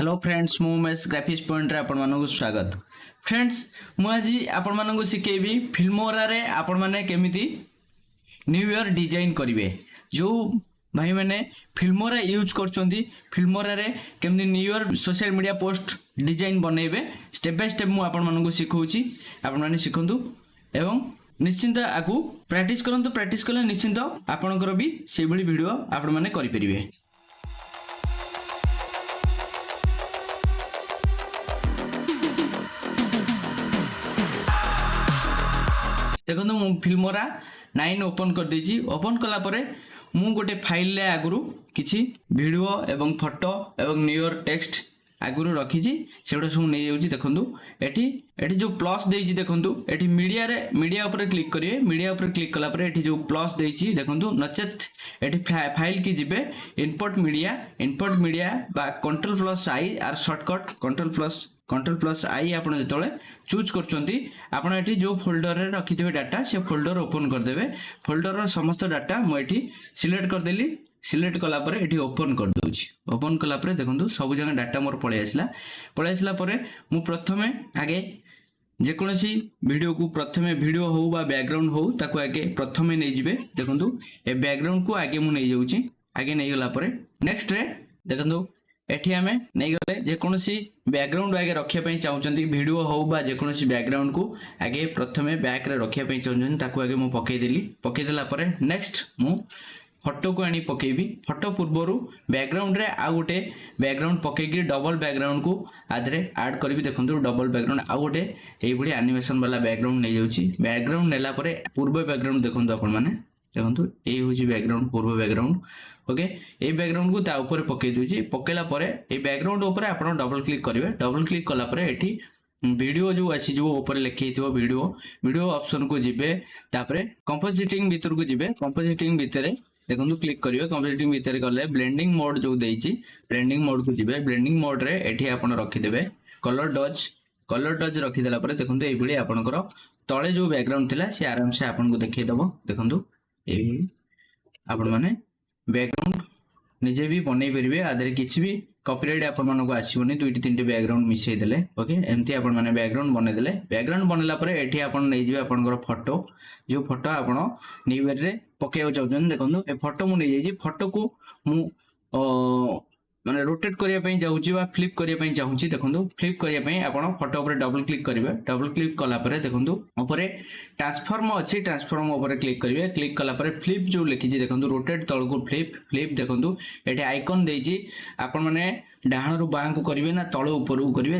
Hello friends मु Umesh graphics point रे आपण मानक स्वागत। फ्रेंड्स मु आज आपण मानक शिखेबी फिल्मोरा रे आपण माने केमिति न्यू ईयर डिजाइन करिवे। जो भाई मैंने फिल्मोरा यूज करचंदी फिल्मोरा रे केमिति new year social media post design बनेबे स्टेप बाय स्टेप मु आपण मानक सिखौची। आपण माने सिखंतु एवं निश्चिंत आकु प्रैक्टिस करंतु। प्रैक्टिस कले निश्चिंत आपनकर भी से भली वीडियो आपण माने करि परिबे। देखो मु फिल्मोरा 9 ओपन कर देछि। ओपन कला परे मु गोटे फाइल ले आगुरु किछि वीडियो एवं फोटो एवं न्यू ईयर टेक्स्ट आगुरु रखिछि सेडो सब नै जाउछि। देखंतु एठी एठी जो प्लस देछि देखंतु एठी मीडिया ऊपर क्लिक करिवे। मीडिया ऊपर क्लिक कला परे एठी जो प्लस देछि देखंतु नचेत एठी फाइल की जिबे इंपोर्ट मीडिया बा Ctrl+I आर शॉर्टकट Ctrl+I आपण जेतले चूज करचंती आपण एठी जो फोल्डर रे रखिथिबे डाटा से फोल्डर ओपन कर देबे। फोल्डर रो समस्त डाटा मु एठी सिलेक्ट कर देली। सिलेक्ट कला परे एठी ओपन कर दोछि। ओपन कला परे देखंतु सब जगह डाटा मोर पळे आसला परे मु प्रथमे आगे जे कोनसी वीडियो को प्रथमे वीडियो हो बा बैकग्राउंड हो ताको आगे प्रथमे नै जिबे। देखंतु ए बैकग्राउंड को आगे मु नै जाउछि। आगे नै गला परे नेक्स्ट रे देखंतु एठी हमें नहीं गले जे कोनसी बैकग्राउंड आगे रखिया पई चाहउचंती वीडियो हो बा जे कोनसी बैकग्राउंड को आगे प्रथमे बैक रे रखिया पई चाहउचंती ताको आगे मु पकई देला परे नेक्स्ट मु फोटो को आनी पकेबी। फोटो पूर्वरु बैकग्राउंड रे आ गोटे बैकग्राउंड पकेगी डबल बैकग्राउंड को आदरे ऐड करबी। देखंतु डबल बैकग्राउंड आ गोटे एई बडी एनिमेशन वाला बैकग्राउंड नै जाउची। बैकग्राउंड नेला परे पूर्व बैकग्राउंड देखंतु आपण माने देखंतु एई होची बैकग्राउंड पूर्व बैकग्राउंड। ओके ए बैकग्राउंड को ता ऊपर पकई दोची। पकेला परे ए बैकग्राउंड ऊपर आपण डबल क्लिक करिवे। डबल क्लिक कला परे एठी वीडियो जो अछि जो ऊपर लिखि थिबो वीडियो ऑप्शन को जिबे। तापरे कंपोजिटिंग भीतर को जिबे। कंपोजिटिंग भीतर देखंतु क्लिक करिवे। कंपोजिटिंग भीतर गले ब्लेंडिंग मोड जो देइछि ब्लेंडिंग मोड को जिबे। ब्लेंडिंग मोड रे एठी आपण रखि देबे कलर डज रखि देला परे देखंतु एई भली आपनकर तळे जो बैकग्राउंड थिला से आराम से आपन को देखै दबो। देखंतु एई भली आपण माने बैकग्राउंड निजे भी बनै परिबे। आदरे किछि भी कॉपीराइट आपण मानको को आसीबोनी। दुईटी तीनटी बैकग्राउंड मिसै देले ओके एमती आपण माने बैकग्राउंड बनै देले। बैकग्राउंड बनला परे एठी आपण नै जिवे आपनकर फोटो जो फोटो आपण न्यू ईयर रे पकेयो चाहउछन। देखंतु ए फोटो मु नै जाई फोटो को मु माने रोटेट करिया पई जाउची बा फ्लिप करिया पई चाहूची। देखंतु फ्लिप करिया पई आपण फोटो ऊपर डबल क्लिक करिवे। डबल क्लिक कला परे देखंतु ऊपर ट्रांसफॉर्म अछि। ट्रांसफॉर्म ऊपर क्लिक करिवे। क्लिक कला परे फ्लिप जो लिखि छी देखंतु रोटेट तळ को फ्लिप देखंतु एठी आइकन देइची। आपण माने डाहण रु बां को करिवे ना तळ ऊपर को करिवे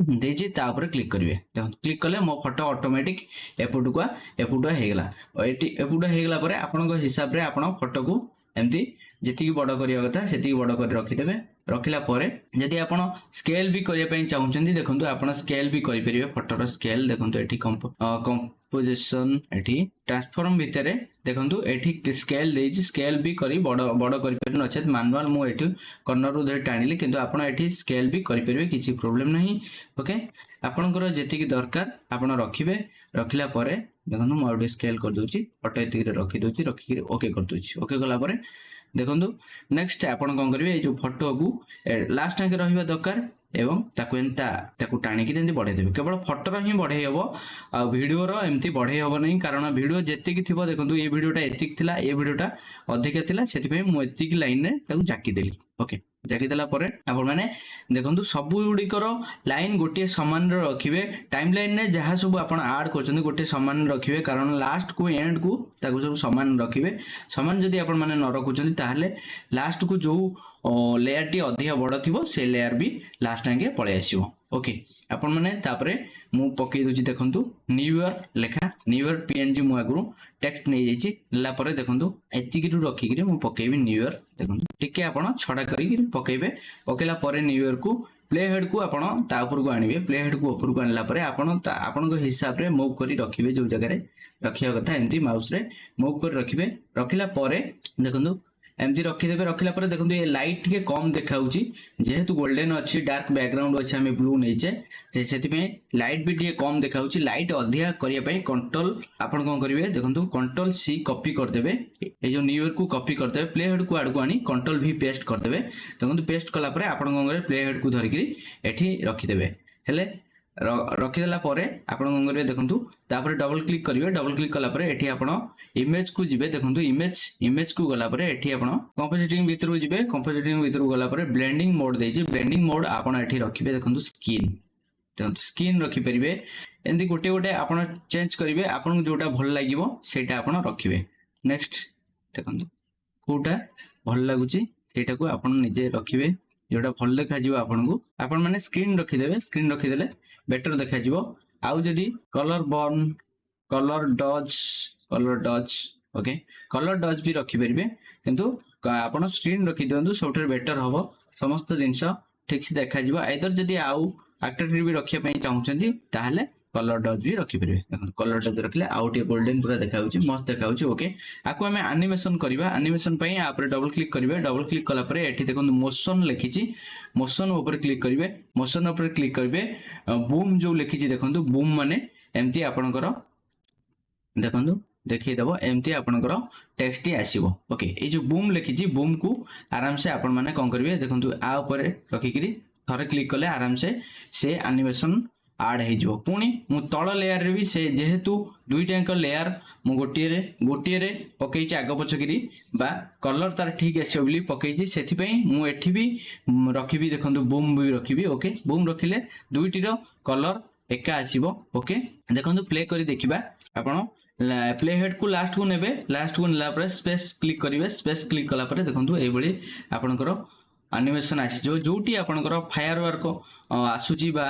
देइची ता ऊपर क्लिक करिवे। देखंतु क्लिक कले मो फोटो ऑटोमेटिक एपुटुका हे गेला। एठी एपुटा हे गेला परे आपन को हिसाब रे आपन फोटो को एमती जेतिकी बड़ करिया कथा सेतिकी बड़ कर रखि देबे। रखिला परे जदि आपण स्केल भी करिया पई चाहउचंदी देखंतु आपण स्केल भी करि परिबे। फोटोर स्केल देखंतु एठी कंपोजिशन एठी ट्रांसफॉर्म भितरे देखंतु एठी स्केल देइछि। स्केल भी करी बड़ करि परिबे नचेत मैनुअल मु एठी कॉर्नर उ धरि टाणिली किंतु आपण एठी स्केल भी करि परिबे किछि प्रॉब्लम नहीं। ओके आपनकर जेतिकी दरकार आपण रखिबे। रखिला परे देखंतु मु आउट स्केल कर दोछि। फोटो एतिकी रखि दोछि। रखि ओके कर दोछि। ओके गला परे देखंतु नेक्स्ट आपण कोन करिवे ए जो फोटो को लास्ट टाइम रहिबा दरकार एवं ताकू टाणी कि जेंति बढ़े देबे। केवल फोटो रो ही बढ़े हबो आ वीडियो रो एमती बढ़े हबो नहीं कारण वीडियो जेतिकी थिबो देखंतु ए वीडियोटा एतिक थिला ए वीडियोटा अधिक थिला सेति पे मु एतिक लाइन रे ताकू जाकी देली। ओके जाकी देला परे आपण माने देखंतु सब गुडी करो लाइन गोटे समान रे रखिबे। टाइमलाइन ने जहा सब आपण ऐड करछन गोटे समान रखिबे कारण लास्ट को एंड को ताकू सब समान रखिबे। समान जदी आपण माने न रखुछन ताहले लास्ट को जो लेयर टी अधिक बड़ थिबो से लेयर भी लास्ट आगे पळे आसीबो। ओके आपण माने तापरे मु पकई दोची देखंतु न्यू ईयर लेखा न्यू ईयर पीएनजी मु आगु टेक्स्ट नै जाईची। ला परे देखंतु एतिकी रु रखि कि मु पकेबी न्यू ईयर। देखंतु टिके आपण छडा करी पकेबे। पकेला परे न्यू ईयर को प्ले हेड को आपण ता ऊपर को आनिबे। प्ले हेड को ऊपर को आनला परे आपण को हिसाब रे मूव करी रखिबे। जो जगह रे रखिया कथा एंती माउस रे मूव कर रखिबे। रखिला परे देखंतु एमती रखिदेवे रखला पर देखो ये लाइट टे कम देखा जेहेतु गोल्डन अच्छी डार्क बैकग्राउंड अच्छे आम ब्लू नहींचे से लाइट भी टे कम देखा लाइट अधिका करने कंट्रोल आपन कौन करेंगे देखो कंट्रोल सी कॉपी करदे ये जो न्यू ईयर को कॉपी करदे प्ले हेड को आड़ को आनी कंट्रोल भी पेस्ट करदे देखो पेस्ट कला आपन कौन करेंगे प्ले हेड को धरिकी एठी रखिदेवे हेले रखिदेला आपन कौन करेंगे देखो तापर डबल क्लिक करेंगे डबल क्लिक कला एठी आपन इमेज को जिबे देखो इमेज को गला एठी आपन कंपोजिटिंग भीतर को जिबे कंपोजिटिंग भीतर को गला ब्लेंडिंग मोड देछि ब्लेंडिंग मोड आपन एठी रखिबे देखो स्किन देखो स्किन रखि परिबे एंदी गोटे गोटे आपन चेंज करिवे आपन जोटा भल लागिवो सेटा आपन रखिबे नेक्स्ट देखो कोटा भल लागुची सेटा को आपन निजे रखिबे जोटा भल देखा जिवो आपन को आपन माने स्क्रीन रखिदेबे स्क्रीन रखिदेले बेटर देखा जिवो आउ जदी colour burn colour does okay colour does भी रखि परिबे किंतु आपन स्क्रीन रखि दियंतु सबटर बेटर हबो समस्त जिंस ठीक से देखा जिवो आइदर जदी आउ एक्टिविटी भी रखिया पई चाहुचंदी ताहले कलर डज भी रखि परिबे देखो कलर डज रखले आउटे गोल्डन पूरा देखा होची मस्त देखा होची ओके आको हमें एनिमेशन करबा एनिमेशन पई आप डबल क्लिक करिवे डबल क्लिक कला परे एठी देखो मोशन लिखिची मोशन ऊपर क्लिक करिवे मोशन ऊपर क्लिक करिवे बूम जो लिखिची देखो बूम माने एमती आपनकर देखो देखिए दबो एमती आपनकर टेक्स्ट ही आसीबो ओके ए जो बूम लिखिची बूम को आराम से आपन माने कोन करिवे देखो आ ऊपर रखि करी थरे क्लिक कले आराम से एनिमेशन आड हो पुणी मु तल लेयर रे भी से जेहेतु दुईटा लेयर मु गोटे रे पकई आग पछकरी बा कलर तार ठीक आसो बोली पकई से मु एठी भी रखी देखो बूम भी रखी ओके बूम रखिले दुईटीर कलर एका आसीबो ओके देखो प्ले करी देखिबा आपण प्ले हेड को लास्ट को नेबे लास्ट को नेला पर स्पेस क्लिक करिवे स्पेस क्लिक कला पर देखो एई बळी आपनकर एनिमेशन आसी जोटी आपनकर फायर वर्क आसुची बा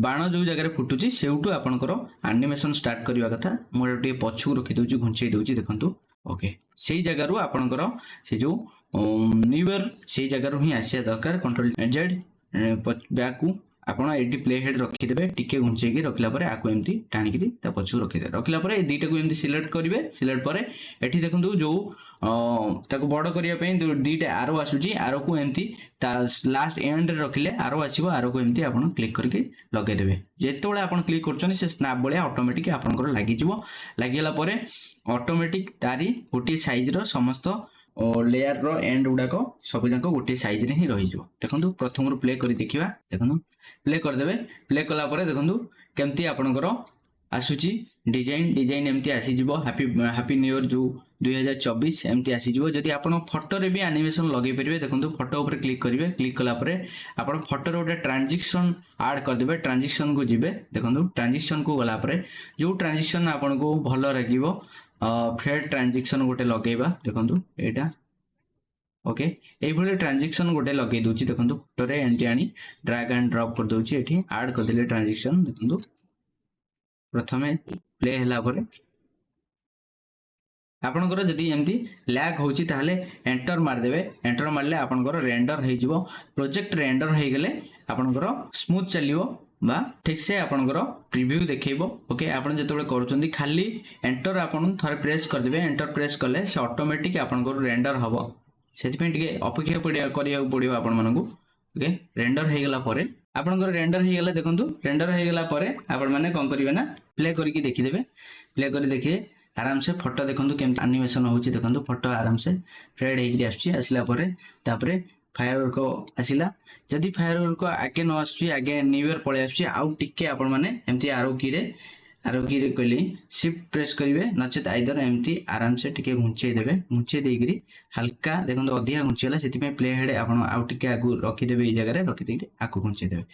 बाण जो जगह फुटुची सेउटू आपनकर एनिमेशन स्टार्ट करबा कथा मोर टे पछु रखि दोची घुंचै दोची देखंतु ओके सेही जगह रु आपनकर से जो न्यू ईयर सेही जगह रु ही आसिया दरकार कंट्रोल जेड बैक को आपण एडी प्ले हेड रखि देबे टिके घुंचै के रखला परे आको एमती टाणी के ता पछु रखि दे रखला परे ए दीटा को एमती सिलेक्ट करिवे सिलेक्ट परे एठी देखंतु जो ताको बड़ करिया पई दीटा आरो आसुची आरो को एमती ता लास्ट एंड रे रखिले आरो आसीबो आरो को एमती आपण क्लिक करके लगे देबे जेतेबेले आपण क्लिक करछन से स्नैप बळे ऑटोमेटिक आपनकर लागि जिवो लागिला परे ऑटोमेटिक तारी गोटी साइज रो समस्त लेयर रो एंड गुडाको सब जाको गोटे साइज रे ही रहि जिवो देखंतु प्रथम रो प्ले करी देखिबा देखंतु प्ले कर देबे प्ले कला परे देखंतु केमती आपनकर आसुची डिजाइन एमती आसी जिवो हैप्पी न्यू ईयर जो 2024 एमती आसी जिवो जदी आपण फोटो रे भी एनिमेशन लगे परिबे देखंतु फोटो ऊपर क्लिक करिवे क्लिक कला परे आपण फोटो रे गोटे ट्रांजिशन ऐड कर देबे ट्रांजिशन को जिबे देखंतु ट्रांजिशन को गला परे जो ट्रांजिशन आपण को भलो लागिवो फेड ट्रांजिशन गोटे लगेबा देखंतु एटा ओके एई भले ट्रांजिशन गोटे लगे दोची देखंतु फोटो रे एंटी आनी ड्रैग एंड ड्रॉप कर दोची एठी ऐड कर देले ट्रांजिशन देखंतु प्रथमे प्ले हला परे आपनकर जदी एमती लैग होची ताहले एंटर मार देबे एंटर मारले आपनकर रेंडर हे जिवो प्रोजेक्ट रेंडर हे गेले आपनकर स्मूथ चलिवो बा ठीक से आपनकर प्रीव्यू देखैबो ओके आपन जतबे करूचंदी खाली एंटर आपन थरे प्रेस कर देबे एंटर प्रेस करले से ऑटोमेटिक आपनकर रेंडर हबो सेति पे टिके अपेक्षा करिया पड़ियो आपन मानकू ओके रेंडर हे गेला परे आपनकर रेंडर हे गेला देखंतु रेंडर हे गेला परे आपन माने कोन करिवे ना प्ले करिकि देखि देबे प्ले करि देखिए आराम से फोटो देखंतु केम एनिमेशन होची देखंतु फोटो आराम से फेड हेकि आछी आसिला परे तापरे फायरवर्क आसिला जदी फायरवर्क आगे न आछी आगे न्यू ईयर पळे आछी आउ टिके आपन माने एमती आरो की रे कहली शिफ्ट प्रेस करिवे नचेत आइदर एमती आराम से टिके घुंचै देबे घुंचै देगिरी हल्का देखंतु अधिया घुंचैला सेति पे प्ले हेड आपन आउ टिके आगु रखि देबे ए जगह रे रखि देगी आकु घुंचै देबे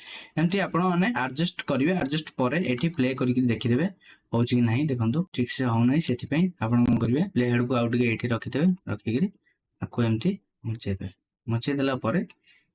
एमती आपन माने एडजस्ट करिवे एडजस्ट परे एठी प्ले करिकि देखि देबे होची कि नहीं देखंतु ठीक से हो नहीं सेति पे आपन कोन करिवे प्ले हेड को आउ टिके एठी रखि देबे रखिगिरी आकु एमती घुंचै देला परे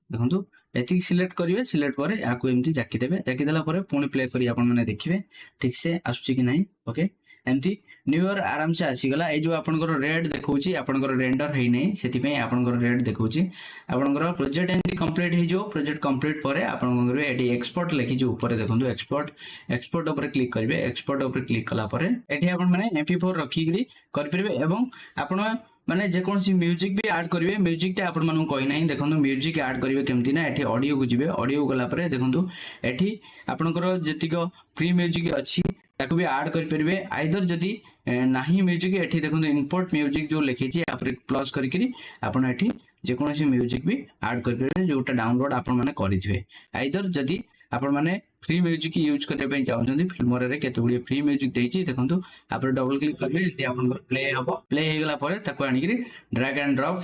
देखंतु एति सिलेक्ट करिवे सिलेक्ट परे आकु एमती जाकी देला परे पुणी प्ले करी आपन माने देखिवे ठीक से आसुची कि नहीं ओके एमती न्यू ईयर आराम से आसी गला ए जो आपनकर रेड देखौची आपनकर रेंडर हेई नै सेति पे आपनकर रेड देखौची आपनकर प्रोजेक्ट एंती कंप्लीट हे जो प्रोजेक्ट कंप्लीट परे आपन कोन करबे एटी एक्सपोर्ट लिखि जो ऊपर देखंतु एक्सपोर्ट ऊपर क्लिक करिवे एक्सपोर्ट ऊपर क्लिक कला परे एटी आपन माने mp4 रखि गिरी कर परबे एवं आपन माने जेकोसी म्यूजिक भी ऐड करिवे म्यूजिक टा आपण मानु कहि नाही देखंतु म्यूजिक ऐड करिवे केमति ना एठी ऑडियो को जिवे ऑडियो गला परे देखंतु एठी आपनकर जतिक फ्री म्यूजिक अछि ताको भी ऐड करि परिवे आइदर जदी नाही म्यूजिक एठी देखंतु इंपोर्ट म्यूजिक जो लिखि छि आपरे प्लस करि करी आपण एठी जेकोसी म्यूजिक भी ऐड करि परिवे जोटा डाउनलोड आपण माने करिथिवे आइदर जदी आपण माने फ्री म्यूजिक यूज करबे पई चाहउछन्ती फिल्मोरे रे केतगुडी फ्री म्यूजिक देइछि देखंतु आपरे डबल क्लिक करबे एठी आपन प्ले हबो प्ले हे गला परे ताको आनि करी ड्रैग एंड ड्रॉप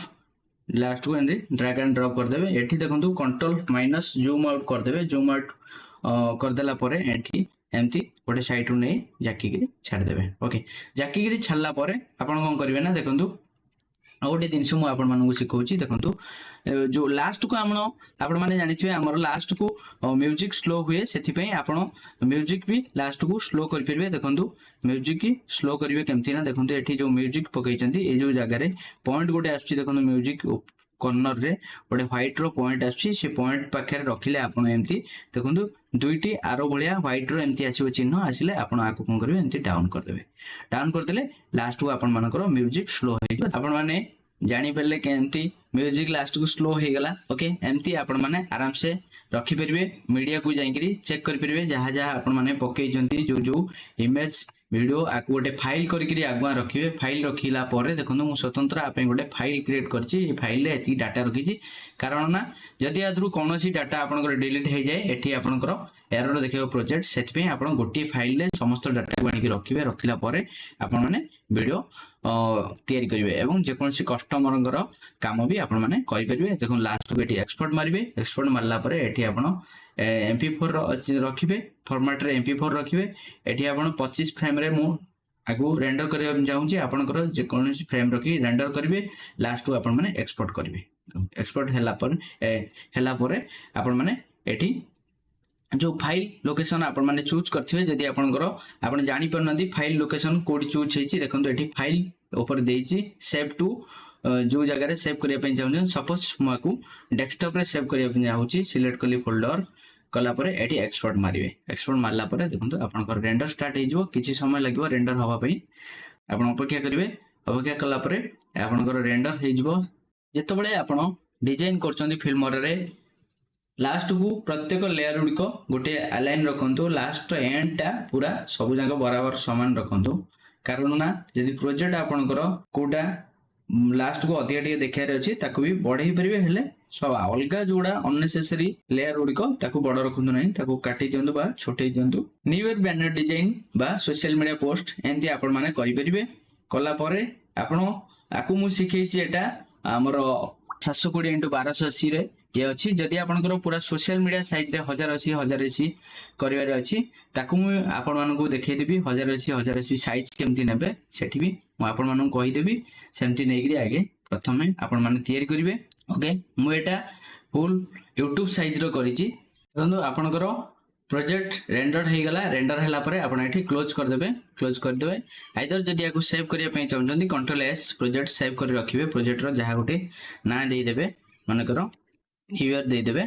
लास्ट को एंड ड्रैग एंड ड्रॉप कर देबे एठी देखंतु कंट्रोल माइनस जूम आउट कर देबे जूम आउट कर देला परे एठी एमती गोटे साइड रु नै जाकी करी छाड़ देबे ओके जाकी करी छाड़ला परे आपन कोन करबे ना देखंतु गोटे जिनस मुझे आपण मानक शिखौची देखंतु जो लास्ट को आपण माने जानिथिबे हमर लास्ट को म्यूजिक स्लो हुए सेथि पई आपण म्यूजिक भी लास्ट को स्लो कर परबे देखंतु म्यूजिक की स्लो करिवे केमति ना देखंतु एठी जो म्यूजिक पकैचंती ए जो जगह रे पॉइंट गोटे आछी देखंतु म्यूजिक कॉर्नर रे गोटे व्हाइट रो पॉइंट आछी से पॉइंट पाखे रखिले आपण एमती देखंतु दुईटी आरो भलिया व्हाइट रो एमती आसीबो चिन्ह आसिले आपण आको कोन करबे एमती डाउन कर देबे डाउन कर देले लास्ट को आपण मानकर म्यूजिक स्लो हे आपण माने जानी परले केमती म्यूजिक लास्ट को स्लो हे गला ओके एमती आपण माने आराम से रखि परिबे मीडिया को जाईकरी चेक कर परिबे जहा जहा आपण माने पकेइचंती जो जो इमेज वीडियो आकु गोटे फाइल करिकरी आगुआ रखिबे फाइल रखिला परे देखंतु मु स्वतंत्र आपे गोटे फाइल क्रिएट करछि ए फाइल रे एती डाटा रखिछि कारण ना जदि आदरु कोनोसी डाटा आपनकर डिलीट हे जाय एठी आपनकर एरर देखियो प्रोजेक्ट सेति पे आपण गोटी फाइल रे समस्त डाटा बाणी के रखिबे रखिला परे आपण माने वीडियो तयारी करिवे एवं जे कोनसी कस्टमरंगर काम भी आपण माने करि परिबे देखो लास्ट को एठी एक्सपोर्ट मारिबे एक्सपोर्ट मारला परे एठी आपण MP4 रखिबे फॉर्मेट रे MP4 रखिबे एठी आपण 25 फ्रेम रे मु आगु रेंडर करिया जाउची आपनकर जे कोनसी फ्रेम रखि रेंडर करिवे लास्ट को आपण माने एक्सपोर्ट करिवे एक्सपोर्ट हैला परे आपण माने एठी जो फाइल लोकेशन आपण माने चूज करथिबे जदी आपनकर आपण जानि परनदी फाइल लोकेशन कोड चूज हेछि देखंतु एठी फाइल ऊपर देइछि सेव टू जो जगह रे सेव करिया पय चाहू सपोज माकू डेस्कटॉप रे सेव करिया पय चाहूची सिलेक्ट कली फोल्डर कला परे एठी एक्सपोर्ट मारिवे एक्सपोर्ट मारला परे देखंतु आपनकर रेंडर स्टार्ट हे जिवो किछि समय लागिवो रेंडर हवा पय आपण अपेक्षा करिवे अपेक्षा कला परे आपनकर रेंडर हे जिवो जेतबळे आपण डिजाइन करचंदी फिल्म रे लास्ट को प्रत्येक लेयर गुड़िक गोटे अलाइन रखंतु लास्ट एंड टा पूरा सब जगह बराबर समान रखंतु कारण ना जदि प्रोजेक्ट आपनकर कोटा लास्ट को अधिक टिके देखार अछि ताकू भी बढ़ाई परिबे हेले सब अलगा जोड़ा अननेसेसरी लेयर गुड़िक ताकू बड़ रखंतु नहीं ताकू काटी दियंतु बा छोटे दियंतु न्यू ईयर बैनर डिजाइन बा सोशल मीडिया पोस्ट एंती आपण माने करि परिबे कला परे आपण आकू मु सिखै छी एटा हमर 720 × 1280 रे ये अछि जदि आपनकर पूरा सोशल मीडिया साइज रे 1080 करिवार अछि ताकू मु आपण मानकू देखै देबी 1080 साइज केमति नेबे सेठी भी मु आपण मानकू कहि देबी सेमति नेगिरी आगे प्रथमे आपण माने तयारी करिवे ओके मु एटा फुल YouTube साइज रो करिछि देखंतु आपनकर प्रोजेक्ट रेंडर हे गला रेंडर हैला परे आपण एठी क्लोज कर देबे आइदर जदि याकू सेव करिया पय चाहउछन्ती कंट्रोल S प्रोजेक्ट सेव करि रखिबे प्रोजेक्ट रो जहा गोटे ना देइ देबे माने करो न्यू ईयर दे देबे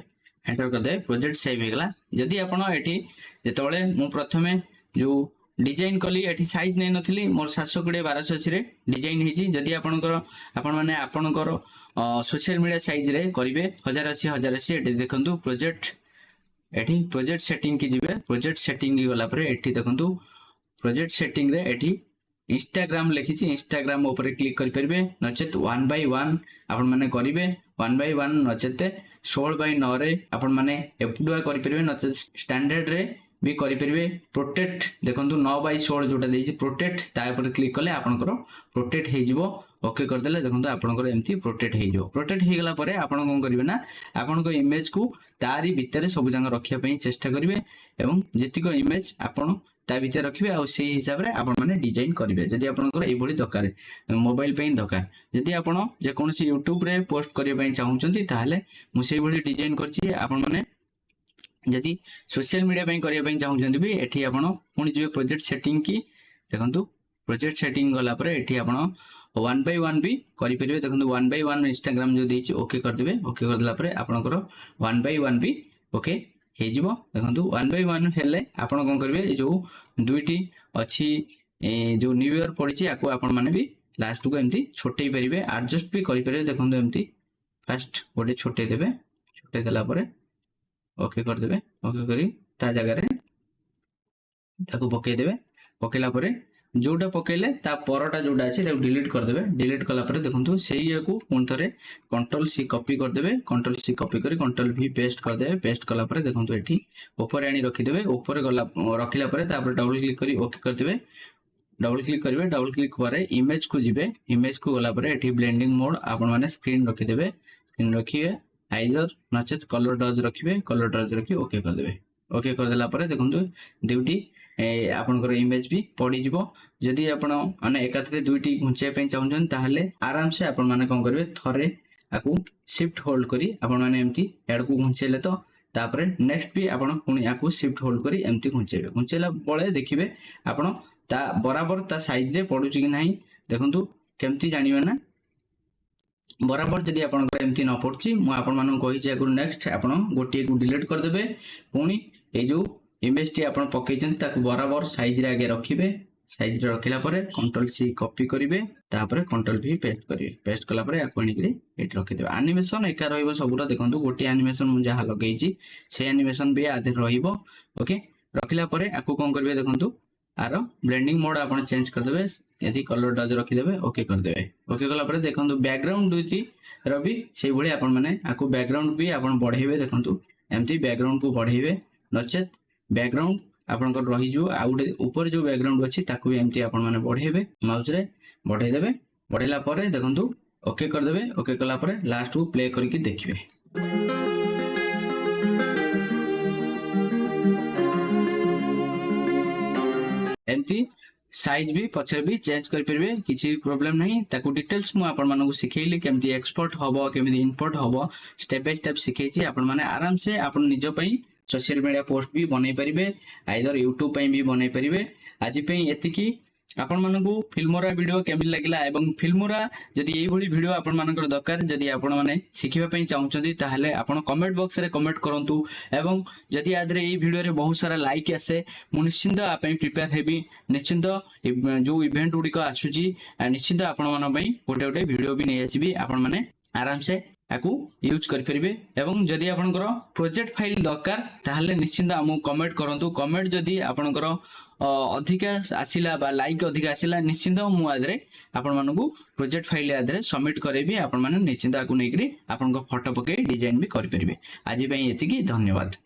एंटर कर दे प्रोजेक्ट सेव हे गला जदि आपण एठी जेतबळे मु प्रथमे जो डिजाइन कली एठी साइज नै नथिली मोर 720 1280 रे डिजाइन हेची जदि आपनकर आपण माने आपनकर सोशल मीडिया साइज रे करिवे 1080 एठी देखंतु प्रोजेक्ट एठी प्रोजेक्ट सेटिंग की जिवे प्रोजेक्ट सेटिंग की गला परे एठी देखंतु प्रोजेक्ट सेटिंग रे एठी इंस्टाग्राम लिखिछि इंस्टाग्राम ऊपर क्लिक करि परबे नचेत 1 बाय 1 आपण माने करिवे 1 बाय 1 नचेत 16 बाय 9 रे आपण माने एपुडुआ करि परबे नचेत स्टैंडर्ड रे भी करि परबे प्रोटेक्ट देखंतु 9 बाय 16 जोटा देछि प्रोटेक्ट ता ऊपर क्लिक कले आपनकर प्रोटेक्ट हे जिवो ओके कर देले देखंतु आपनकर एमती प्रोटेक्ट हे जिवो प्रोटेक्ट हे गला परे आपण कोन करिवे ना आपनको इमेज को तारी भितर सब जंग रखिया पई चेष्टा करिवे एवं जेतिको इमेज आपण ता भितर रखिबे आ सेही हिसाब रे आपण माने डिजाइन करिवे जदि आपनकर एई भली दरकार मोबाइल पई दरकार जदि आपण जे कोनसी YouTube रे पोस्ट करिया पई चाहउचंती ताहाले मु सेही भली डिजाइन करछि आपण माने जदि सोशल मीडिया पई करिया पई चाहउचंती भी एठी आपण पुनी जे प्रोजेक्ट सेटिंग की देखंतु प्रोजेक्ट सेटिंग गला परे एठी आपण 1 बाय 1 भी करि परिबे देखंतु 1 बाय 1 इंस्टाग्राम जो देछि ओके कर देबे ओके कर देला परे आपनकर 1 बाय 1 भी ओके हे जिवो देखंतु 1 बाय 1 हेले आपण कोन करबे जो दुईटी अछि जो न्यू ईयर पड़िछि आको आपण माने भी लास्ट को एमती छोटे पारे एडजस्ट भी करेंगे देखो एमती फास्ट गोटे छोटे देवे छोटे देला ओके करदे ओके करी ता जगह ताको पकईदेवे पकईला जोटा पकईले ता परटा जोटा अच्छे डिलीट करदे डिलीट कला देखो से पुणी थे कंट्रोल सी कॉपी करदे कंट्रोल सी कॉपी कर कंट्रोल भी पेस्ट करदे पेस्ट कला देखो ये ऊपर आनी रखिदे ऊपर गला रखिला डबल क्लिक करी ओके करदे डबल क्लिक करेंगे डबल क्लिक पर इमेज को जीवे इमेज को गला ब्लेंडिंग मोड आपण मैंने स्क्रीन रखिदे स्क्रीन रखिए आइजर नचेत कलर डज रखिए कलर डज रखी ओके करदे ओके करदेला देखो दुईटी आपनकर इमेज भी पड़ी जीवो जदि आपण माने एकाथरे दुईटी घुंचाई चाहते आराम से आपण माने कौन करेंगे थरे आपको शिफ्ट होल्ड करी आपण माने एमती एड को घुंचेले तो तापरे नेक्स्ट भी आपण पुणी आपको शिफ्ट होल्ड करी एमती घुंचेबे घुंचेला बळे देखिबे आपण ता बराबर ता साइज रे पडुची कि नाही देखंतु केमती जानिबे ना बराबर जदि आपनकर एमती न पडुची मु आपण माने कहि जे गुरु नेक्स्ट आपण गोटी को डिलीट कर देबे पुणी ए जो इमेज टी आपण पकेचन ताको बराबर साइज रे आगे रखिबे साइज रे रखिला परे कंट्रोल सी कॉपी करिवे तापरे कंट्रोल भी पेस्ट करिवे पेस्ट कला परे आको आनी करी एट रखि देबे एनिमेशन एका रहइबो सबुरा देखंतु गोटी एनिमेशन मु जहा लगेइची से एनिमेशन भी आधे रहइबो ओके रखिला परे आको कोन करबे देखंतु आरो ब्लेंडिंग मोड आपण चेंज कर देबे यदि कलर डज रखि देबे ओके कर देबे ओके कला परे देखंतु बैकग्राउंड दुइती रबी सेही भली आपण माने आको बैकग्राउंड भी आपण बढ़ेबे देखंतु एमती बैकग्राउंड को बढ़ेबे नचेत बैकग्राउंड आपण को रही जो आ गुटे ऊपर जो बैकग्राउंड अछि ताकू भी एमती आपण माने बढ़ेबे माउस रे बढ़े देबे बढ़ेला परे देखंतु ओके कर देबे ओके कला परे लास्ट को प्ले करके देखिबे एमती साइज भी पछरे भी चेंज कर परिबे किछि प्रॉब्लम नहीं ताकू डिटेल्स मु आपण मानकु सिखेइली केमती एक्सपोर्ट हबो केमती इंपोर्ट हबो स्टेप बाय स्टेप सिखेइछि आपण माने आराम से आपण निज पई सोशल मीडिया पोस्ट भी बनै परिबे आइदर यूट्यूब पई भी बनै परिबे आज पई एतिकी आपण मानकु फिल्मोरा वीडियो केमि लागिला एवं फिल्मोरा जदि एई भली वीडियो आपण मानकर दरकार जदि आपण माने सिखिबा पई चाहुचंदी ताहले आपण कमेंट बॉक्स रे कमेंट करंतु एवं जदि आदरे एई वीडियो रे बहुत सारा लाइक आसे मु निश्चिंत आपई प्रिपेयर हेबी निश्चिंत जो इवेंट गुडी को आसुची निश्चिंत आपण मान पई गोटे गोटे वीडियो भी नै आसीबी आपण माने आराम से आकु यूज कर परिबे एवं जदि आपनकर प्रोजेक्ट फाइल दरकार ताहले निश्चिंत हमु कमेंट करंतु कमेंट जदि आपनकर अधिका आसिला बा लाइक अधिका आसिला निश्चिंत मु आदरे आपण मानकु प्रोजेक्ट फाइल आदरे सबमिट करेबी आपण माने निश्चिंत आकु नेकरी आपनकर फोटो पके डिजाइन भी कर परिबे आज पई एतिकी धन्यवाद।